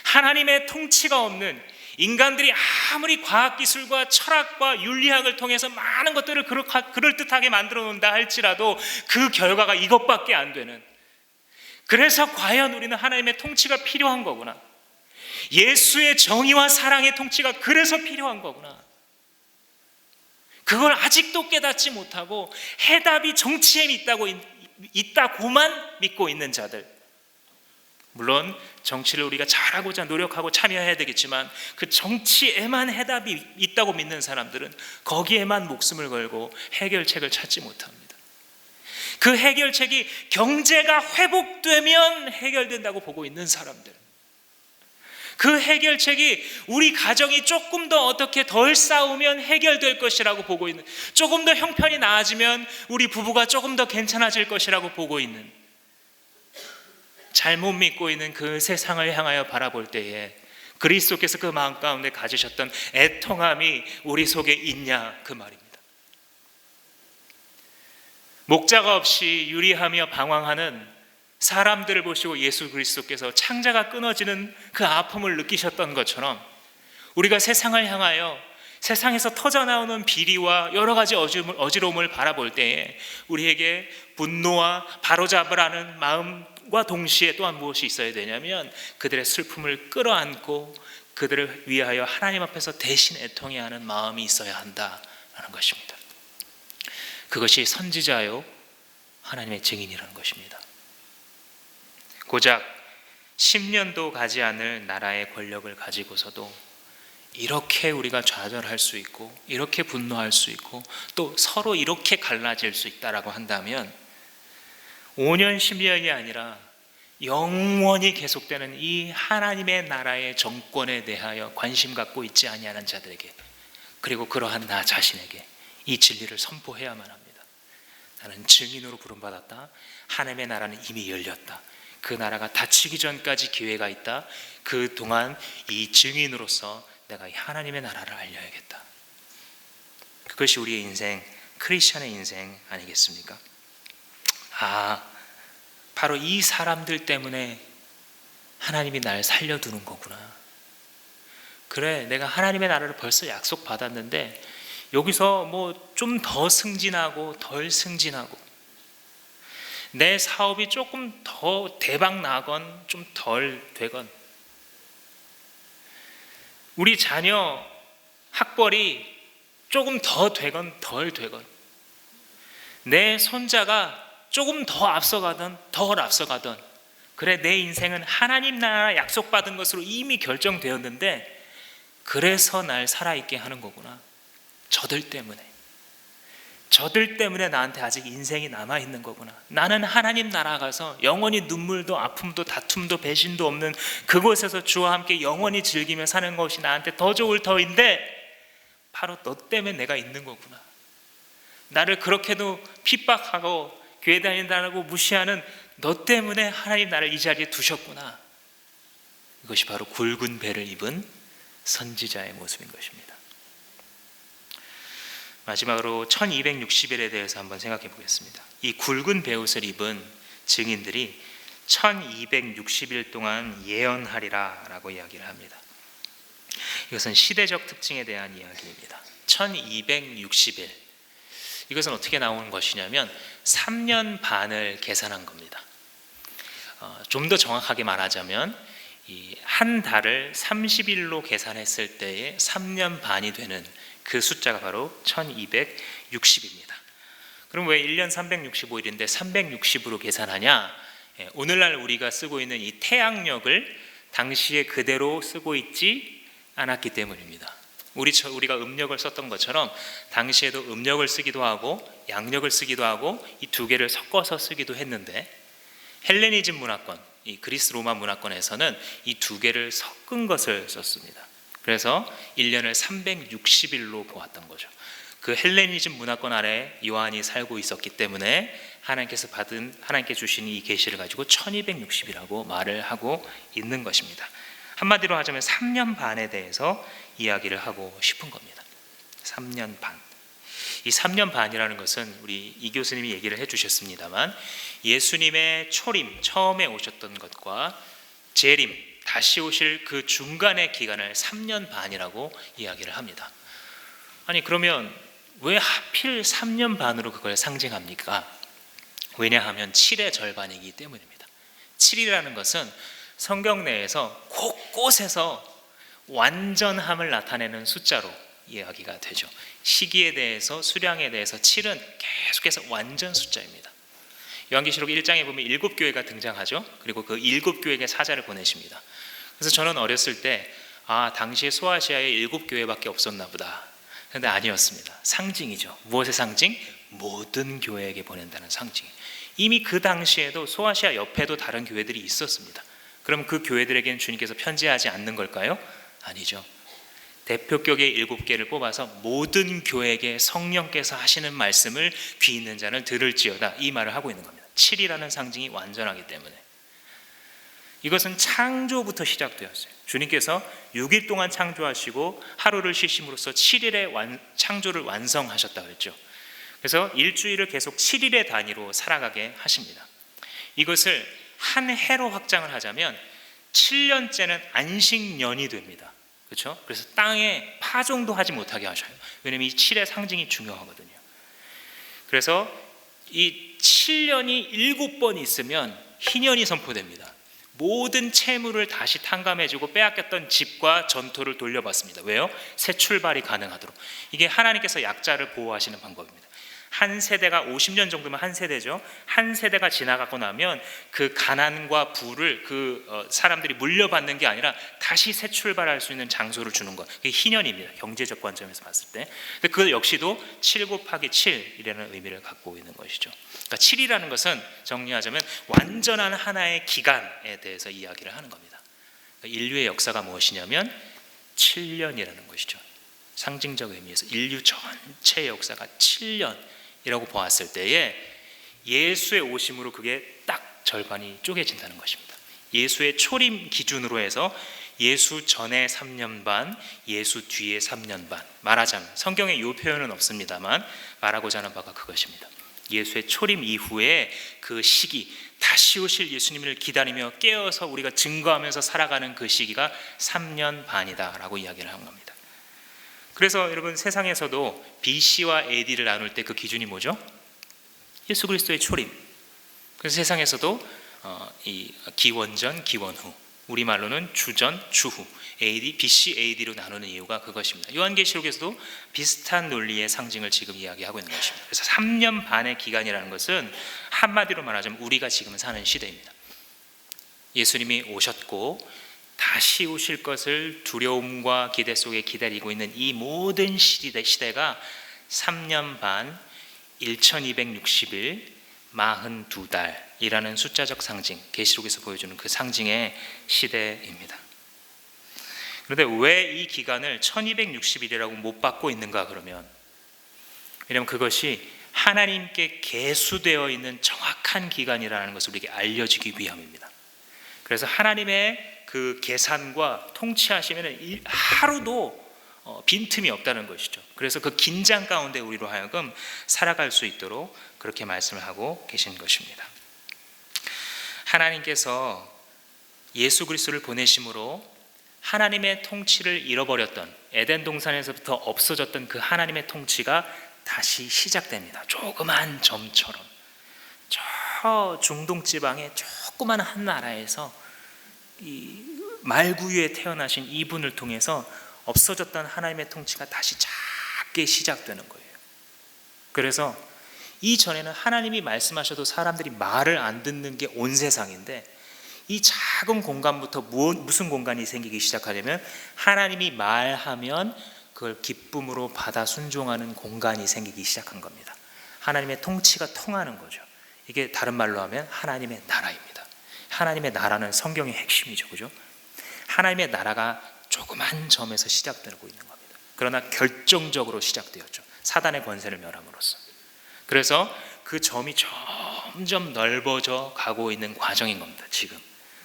하나님의 통치가 없는, 인간들이 아무리 과학기술과 철학과 윤리학을 통해서 많은 것들을 그럴듯하게 만들어 놓는다 할지라도 그 결과가 이것밖에 안 되는, 그래서 과연 우리는 하나님의 통치가 필요한 거구나, 예수의 정의와 사랑의 통치가 그래서 필요한 거구나, 그걸 아직도 깨닫지 못하고 해답이 정치에 있다고만 믿고 있는 자들, 물론 정치를 우리가 잘하고자 노력하고 참여해야 되겠지만 그 정치에만 해답이 있다고 믿는 사람들은 거기에만 목숨을 걸고 해결책을 찾지 못합니다. 그 해결책이 경제가 회복되면 해결된다고 보고 있는 사람들, 그 해결책이 우리 가정이 조금 더 어떻게 덜 싸우면 해결될 것이라고 보고 있는, 조금 더 형편이 나아지면 우리 부부가 조금 더 괜찮아질 것이라고 보고 있는, 잘못 믿고 있는 그 세상을 향하여 바라볼 때에 그리스도께서 그 마음 가운데 가지셨던 애통함이 우리 속에 있냐, 그 말입니다. 목자가 없이 유리하며 방황하는 사람들을 보시고 예수 그리스도께서 창자가 끊어지는 그 아픔을 느끼셨던 것처럼 우리가 세상을 향하여 세상에서 터져나오는 비리와 여러 가지 어지러움을 바라볼 때에 우리에게 분노와 바로잡으라는 마음과 동시에 또한 무엇이 있어야 되냐면 그들의 슬픔을 끌어안고 그들을 위하여 하나님 앞에서 대신 애통해야 하는 마음이 있어야 한다라는 것입니다. 그것이 선지자요 하나님의 증인이라는 것입니다. 고작 10년도 가지 않을 나라의 권력을 가지고서도 이렇게 우리가 좌절할 수 있고 이렇게 분노할 수 있고 또 서로 이렇게 갈라질 수 있다라고 한다면 5년 10년이 아니라 영원히 계속되는 이 하나님의 나라의 정권에 대하여 관심 갖고 있지 아니하는 자들에게, 그리고 그러한 나 자신에게 이 진리를 선포해야만 합니다. 나는 증인으로 부름받았다. 하나님의 나라는 이미 열렸다. 그 나라가 닫히기 전까지 기회가 있다. 그동안 이 증인으로서 내가 이 하나님의 나라를 알려야겠다. 그것이 우리의 인생, 크리스천의 인생 아니겠습니까? 바로 이 사람들 때문에 하나님이 날 살려두는 거구나. 그래, 내가 하나님의 나라를 벌써 약속받았는데 여기서 뭐 좀 더 승진하고 덜 승진하고 내 사업이 조금 더 대박 나건 좀 덜 되건, 우리 자녀 학벌이 조금 더 되건 덜 되건, 내 손자가 조금 더 앞서가던 덜 앞서가던, 그래 내 인생은 하나님 나라 약속받은 것으로 이미 결정되었는데 그래서 날 살아있게 하는 거구나. 저들 때문에 나한테 아직 인생이 남아있는 거구나. 나는 하나님 나라 가서 영원히 눈물도 아픔도 다툼도 배신도 없는 그곳에서 주와 함께 영원히 즐기며 사는 것이 나한테 더 좋을 터인데 바로 너 때문에 내가 있는 거구나. 나를 그렇게도 핍박하고 교회 다닌다고 무시하는 너 때문에 하나님 나를 이 자리에 두셨구나. 이것이 바로 굵은 배를 입은 선지자의 모습인 것입니다. 마지막으로 1260일에 대해서 한번 생각해 보겠습니다. 이 굵은 베옷을 입은 증인들이 1260일 동안 예언하리라 라고 이야기를 합니다. 이것은 시대적 특징에 대한 이야기입니다. 1260일, 이것은 어떻게 나오는 것이냐면 3년 반을 계산한 겁니다. 좀 더 정확하게 말하자면 이 한 달을 30일로 계산했을 때에 3년 반이 되는 그 숫자가 바로 1260입니다. 그럼 왜 1년 365일인데 360으로 계산하냐? 오늘날 우리가 쓰고 있는 이 태양력을 당시에 그대로 쓰고 있지 않았기 때문입니다. 우리가 음력을 썼던 것처럼 당시에도 음력을 쓰기도 하고 양력을 쓰기도 하고 이 두 개를 섞어서 쓰기도 했는데, 헬레니즘 문화권, 이 그리스 로마 문화권에서는 이 두 개를 섞은 것을 썼습니다. 그래서 1년을 360일로 보았던 거죠. 그 헬레니즘 문화권 아래 요한이 살고 있었기 때문에 하나님께 주신 이 계시를 가지고 1260이라고 말을 하고 있는 것입니다. 한마디로 하자면 3년 반에 대해서 이야기를 하고 싶은 겁니다. 3년 반. 이 3년 반이라는 것은 우리 이 교수님이 얘기를 해주셨습니다만, 예수님의 초림, 처음에 오셨던 것과 재림, 다시 오실 그 중간의 기간을 3년 반이라고 이야기를 합니다. 아니, 그러면 왜 하필 3년 반으로 그걸 상징합니까? 왜냐하면 7의 절반이기 때문입니다. 7이라는 것은 성경 내에서 곳곳에서 완전함을 나타내는 숫자로 이야기가 되죠. 시기에 대해서, 수량에 대해서 7은 계속해서 완전 숫자입니다. 요한계시록 1장에 보면 7교회가 등장하죠. 그리고 그 7교회에게 사자를 보내십니다. 그래서 저는 어렸을 때 당시에 소아시아에 7교회밖에 없었나 보다. 그런데 아니었습니다. 상징이죠. 무엇의 상징? 모든 교회에게 보낸다는 상징. 이미 그 당시에도 소아시아 옆에도 다른 교회들이 있었습니다. 그럼 그 교회들에게는 주님께서 편지하지 않는 걸까요? 아니죠. 대표격의 7개를 뽑아서 모든 교회에게 성령께서 하시는 말씀을 귀 있는 자는 들을지어다, 이 말을 하고 있는 겁니다. 7이라는 상징이 완전하기 때문에. 이것은 창조부터 시작되었어요. 주님께서 6일 동안 창조하시고 하루를 쉬심으로써 7일의 창조를 완성하셨다고 했죠. 그래서 일주일을 계속 7일의 단위로 살아가게 하십니다. 이것을 한 해로 확장을 하자면 7년째는 안식년이 됩니다. 그렇죠? 그래서 땅에 파종도 하지 못하게 하셔요. 왜냐하면 이 7의 상징이 중요하거든요. 그래서 이 7년이 7번 있으면 희년이 선포됩니다. 모든 채무를 다시 탕감해주고 빼앗겼던 집과 전토를 돌려받습니다. 왜요? 새 출발이 가능하도록. 이게 하나님께서 약자를 보호하시는 방법입니다. 한 세대가 50년 정도면 한 세대죠. 한 세대가 지나가고 나면 그 가난과 부를 사람들이 물려받는 게 아니라 다시 새 출발할 수 있는 장소를 주는 것. 그게 희년입니다. 경제적 관점에서 봤을 때. 근데 그 역시도 7 곱하기 7이라는 의미를 갖고 있는 것이죠. 그러니까 7이라는 것은 정리하자면 완전한 하나의 기간에 대해서 이야기를 하는 겁니다. 그러니까 인류의 역사가 무엇이냐면 7년이라는 것이죠. 상징적 의미에서 인류 전체의 역사가 7년이라고 보았을 때에 예수의 오심으로 그게 딱 절반이 쪼개진다는 것입니다. 예수의 초림 기준으로 해서 예수 전에 3년 반, 예수 뒤에 3년 반. 말하자면 성경에 이 표현은 없습니다만 말하고자 하는 바가 그것입니다. 예수의 초림 이후에 그 시기, 다시 오실 예수님을 기다리며 깨어서 우리가 증거하면서 살아가는 그 시기가 3년 반이다라고 이야기를 한 겁니다. 그래서 여러분, 세상에서도 BC와 AD를 나눌 때 그 기준이 뭐죠? 예수 그리스도의 초림. 그래서 세상에서도 이 기원전, 기원후, 우리말로는 주전, 주후, AD, BC, AD로 나누는 이유가 그것입니다. 요한계시록에서도 비슷한 논리의 상징을 지금 이야기하고 있는 것입니다. 그래서 3년 반의 기간이라는 것은 한마디로 말하자면 우리가 지금 사는 시대입니다. 예수님이 오셨고 다시 오실 것을 두려움과 기대 속에 기다리고 있는 이 모든 시대가 3년 반, 1260일, 42달이라는 숫자적 상징, 계시록에서 보여주는 그 상징의 시대입니다. 그런데 왜 이 기간을 1260일이라고 못 받고 있는가 그러면, 왜냐하면 그것이 하나님께 계수되어 있는 정확한 기간이라는 것을 우리에게 알려주기 위함입니다. 그래서 하나님의 그 계산과 통치하시면 하루도 빈틈이 없다는 것이죠. 그래서 그 긴장 가운데 우리로 하여금 살아갈 수 있도록 그렇게 말씀을 하고 계신 것입니다. 하나님께서 예수 그리스도를 보내심으로 하나님의 통치를 잃어버렸던, 에덴 동산에서부터 없어졌던 그 하나님의 통치가 다시 시작됩니다. 조그만 점처럼 저 중동 지방의 조그만 한 나라에서 이 말구유에 태어나신 이분을 통해서 없어졌던 하나님의 통치가 다시 작게 시작되는 거예요. 그래서 이전에는 하나님이 말씀하셔도 사람들이 말을 안 듣는 게 온 세상인데, 이 작은 공간부터 무슨 공간이 생기기 시작하냐면 하나님이 말하면 그걸 기쁨으로 받아 순종하는 공간이 생기기 시작한 겁니다. 하나님의 통치가 통하는 거죠. 이게 다른 말로 하면 하나님의 나라입니다. 하나님의 나라는 성경의 핵심이죠, 그죠? 하나님의 나라가 조그만 점에서 시작되고 있는 겁니다. 그러나 결정적으로 시작되었죠. 사단의 권세를 멸함으로써. 그래서 그 점이 점점 넓어져 가고 있는 과정인 겁니다, 지금.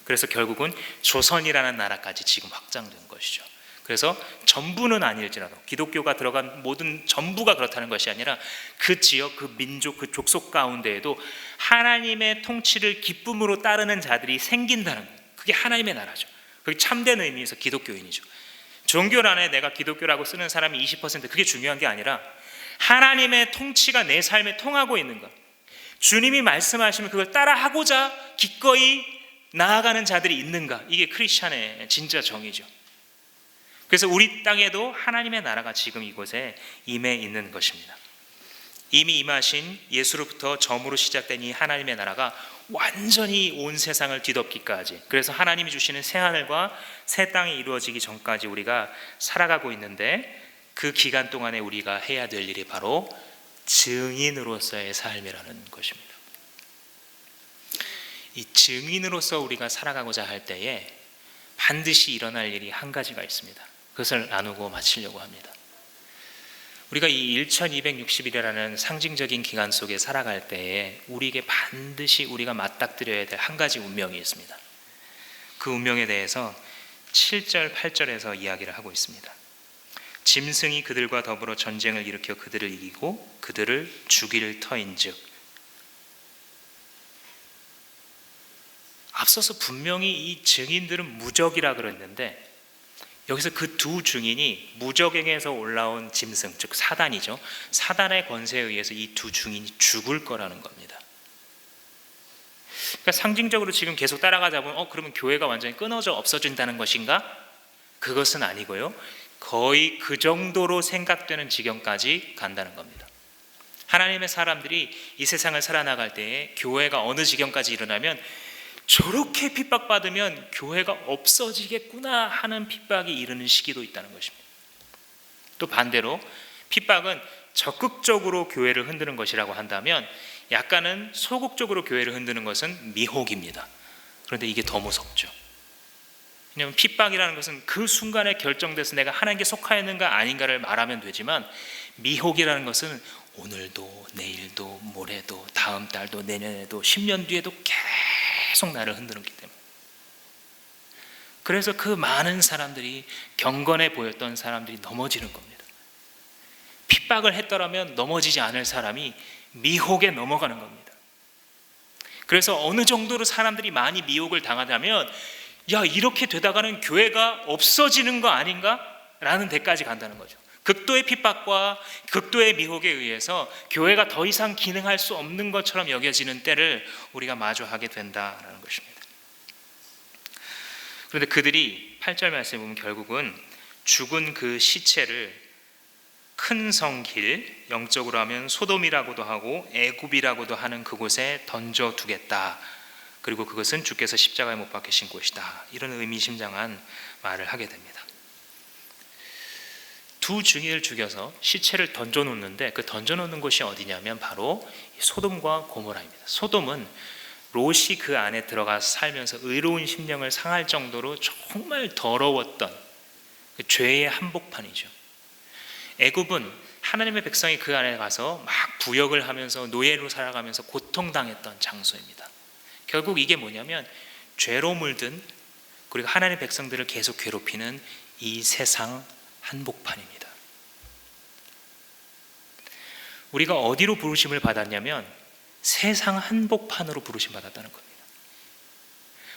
그래서 결국은 조선이라는 나라까지 지금 확장된 것이죠. 그래서 전부는 아닐지라도 기독교가 들어간 모든 전부가 그렇다는 것이 아니라 그 지역, 그 민족, 그 족속 가운데에도 하나님의 통치를 기쁨으로 따르는 자들이 생긴다는 거예요. 그게 하나님의 나라죠. 그게 참된 의미에서 기독교인이죠. 종교 안에 내가 기독교라고 쓰는 사람이 20%, 그게 중요한 게 아니라 하나님의 통치가 내 삶에 통하고 있는 것, 주님이 말씀하시면 그걸 따라하고자 기꺼이 나아가는 자들이 있는가, 이게 크리스찬의 진짜 정의죠. 그래서 우리 땅에도 하나님의 나라가 지금 이곳에 임해 있는 것입니다. 이미 임하신 예수로부터 점으로 시작된 이 하나님의 나라가 완전히 온 세상을 뒤덮기까지, 그래서 하나님이 주시는 새하늘과 새 땅이 이루어지기 전까지 우리가 살아가고 있는데, 그 기간 동안에 우리가 해야 될 일이 바로 증인으로서의 삶이라는 것입니다. 이 증인으로서 우리가 살아가고자 할 때에 반드시 일어날 일이 한 가지가 있습니다. 그것을 나누고 마치려고 합니다. 우리가 이 1260일이라는 상징적인 기간 속에 살아갈 때에 우리에게 반드시 우리가 맞닥뜨려야 될 한 가지 운명이 있습니다. 그 운명에 대해서 7절, 8절에서 이야기를 하고 있습니다. 짐승이 그들과 더불어 전쟁을 일으켜 그들을 이기고 그들을 죽일 터인즉. 앞서서 분명히 이 증인들은 무적이라 그랬는데, 여기서 그 두 증인이 무적행에서 올라온 짐승, 즉 사단이죠. 사단의 권세에 의해서 이 두 증인이 죽을 거라는 겁니다. 그러니까 상징적으로 지금 계속 따라가다 보면 그러면 교회가 완전히 끊어져 없어진다는 것인가? 그것은 아니고요, 거의 그 정도로 생각되는 지경까지 간다는 겁니다. 하나님의 사람들이 이 세상을 살아나갈 때에 교회가 어느 지경까지 일어나면, 저렇게 핍박받으면 교회가 없어지겠구나 하는 핍박이 이르는 시기도 있다는 것입니다. 또 반대로 핍박은 적극적으로 교회를 흔드는 것이라고 한다면, 약간은 소극적으로 교회를 흔드는 것은 미혹입니다. 그런데 이게 더 무섭죠. 왜냐하면 핍박이라는 것은 그 순간에 결정돼서 내가 하나님께 속하였는가 아닌가를 말하면 되지만, 미혹이라는 것은 오늘도 내일도 모레도 다음 달도 내년에도 10년 뒤에도 계속 나를 흔들었기 때문에, 그래서 그 많은 사람들이, 경건해 보였던 사람들이 넘어지는 겁니다. 핍박을 했더라면 넘어지지 않을 사람이 미혹에 넘어가는 겁니다. 그래서 어느 정도로 사람들이 많이 미혹을 당하다면, 야, 이렇게 되다가는 교회가 없어지는 거 아닌가? 라는 데까지 간다는 거죠. 극도의 핍박과 극도의 미혹에 의해서 교회가 더 이상 기능할 수 없는 것처럼 여겨지는 때를 우리가 마주하게 된다라는 것입니다. 그런데 그들이 8절 말씀에 보면 결국은 죽은 그 시체를 큰 성길, 영적으로 하면 소돔이라고도 하고 애굽이라고도 하는 그곳에 던져두겠다. 그리고 그것은 주께서 십자가에 못 박히신 곳이다. 이런 의미심장한 말을 하게 됩니다. 두 증인을 죽여서 시체를 던져놓는데, 그 던져놓는 곳이 어디냐면 바로 소돔과 고모라입니다. 소돔은 롯이 그 안에 들어가서 살면서 의로운 심령을 상할 정도로 정말 더러웠던 그 죄의 한복판이죠. 애굽은 하나님의 백성이 그 안에 가서 막 부역을 하면서 노예로 살아가면서 고통당했던 장소입니다. 결국 이게 뭐냐면 죄로 물든, 그리고 하나님의 백성들을 계속 괴롭히는 이 세상 한복판입니다. 우리가 어디로 부르심을 받았냐면 세상 한복판으로 부르심 받았다는 겁니다.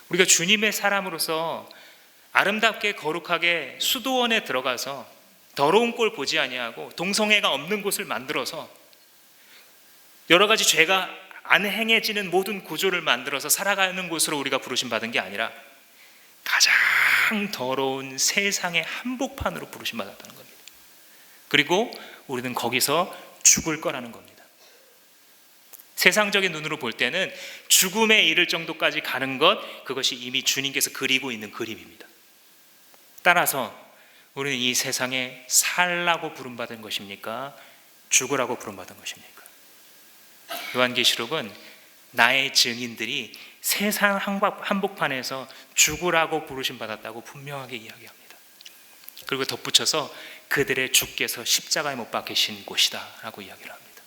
우리가 주님의 사람으로서 아름답게 거룩하게 수도원에 들어가서 더러운 꼴 보지 아니하고 동성애가 없는 곳을 만들어서 여러 가지 죄가 안 행해지는 모든 구조를 만들어서 살아가는 곳으로 우리가 부르심 받은 게 아니라 가장 더러운 세상의 한복판으로 부르심 받았다는 겁니다. 그리고 우리는 거기서 죽을 거라는 겁니다. 세상적인 눈으로 볼 때는 죽음에 이를 정도까지 가는 것, 그것이 이미 주님께서 그리고 있는 그림입니다. 따라서 우리는 이 세상에 살라고 부름받은 것입니까? 죽으라고 부름받은 것입니까? 요한계시록은 나의 증인들이 세상 한복판에서 죽으라고 부르심 받았다고 분명하게 이야기합니다. 그리고 덧붙여서 그들의 주께서 십자가에 못 박히신 곳이다 라고 이야기를 합니다.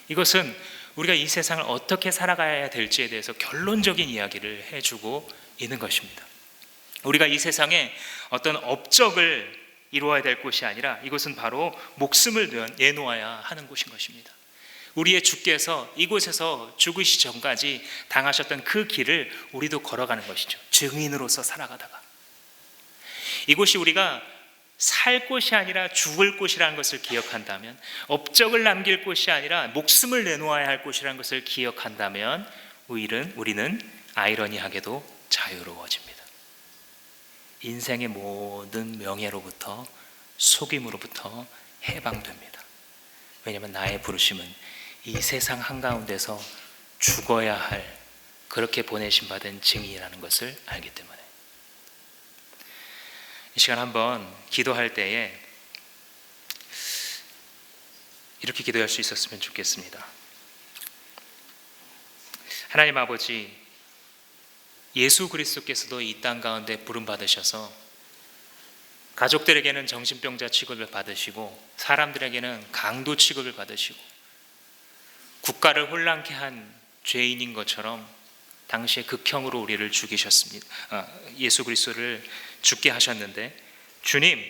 이것은 우리가 이 세상을 어떻게 살아가야 될지에 대해서 결론적인 이야기를 해주고 있는 것입니다. 우리가 이 세상에 어떤 업적을 이루어야 될 곳이 아니라 이곳은 바로 목숨을 내놓아야 하는 곳인 것입니다. 우리의 주께서 이곳에서 죽으시기 전까지 당하셨던 그 길을 우리도 걸어가는 것이죠. 증인으로서 살아가다가 이곳이 우리가 살 곳이 아니라 죽을 곳이라는 것을 기억한다면, 업적을 남길 곳이 아니라 목숨을 내놓아야 할 곳이라는 것을 기억한다면 우리는 아이러니하게도 자유로워집니다. 인생의 모든 명예로부터, 속임으로부터 해방됩니다. 왜냐하면 나의 부르심은 이 세상 한가운데서 죽어야 할, 그렇게 보내심 받은 증인이라는 것을 알기 때문에 이 시간 한번 기도할 때에 이렇게 기도할 수 있었으면 좋겠습니다. 하나님 아버지, 예수 그리스도께서도 이 땅 가운데 부름 받으셔서 가족들에게는 정신병자 취급을 받으시고 사람들에게는 강도 취급을 받으시고 국가를 혼란케 한 죄인인 것처럼 당시에 극형으로 우리를 죽이셨습니다. 예수 그리스도를 죽게 하셨는데, 주님,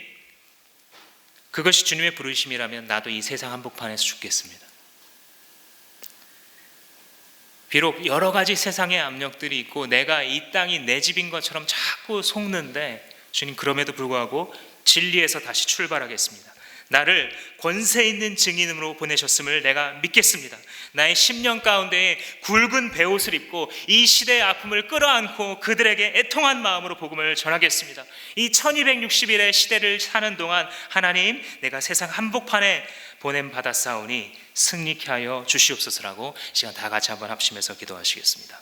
그것이 주님의 부르심이라면 나도 이 세상 한복판에서 죽겠습니다. 비록 여러 가지 세상의 압력들이 있고 내가 이 땅이 내 집인 것처럼 자꾸 속는데, 주님, 그럼에도 불구하고 진리에서 다시 출발하겠습니다. 나를 권세 있는 증인으로 보내셨음을 내가 믿겠습니다. 나의 10년 가운데에 굵은 베옷을 입고 이 시대의 아픔을 끌어안고 그들에게 애통한 마음으로 복음을 전하겠습니다. 이 1260일의 시대를 사는 동안 하나님, 내가 세상 한복판에 보냄 받았사오니 승리케 하여 주시옵소서라고 시간 다 같이 한번 합심해서 기도하시겠습니다.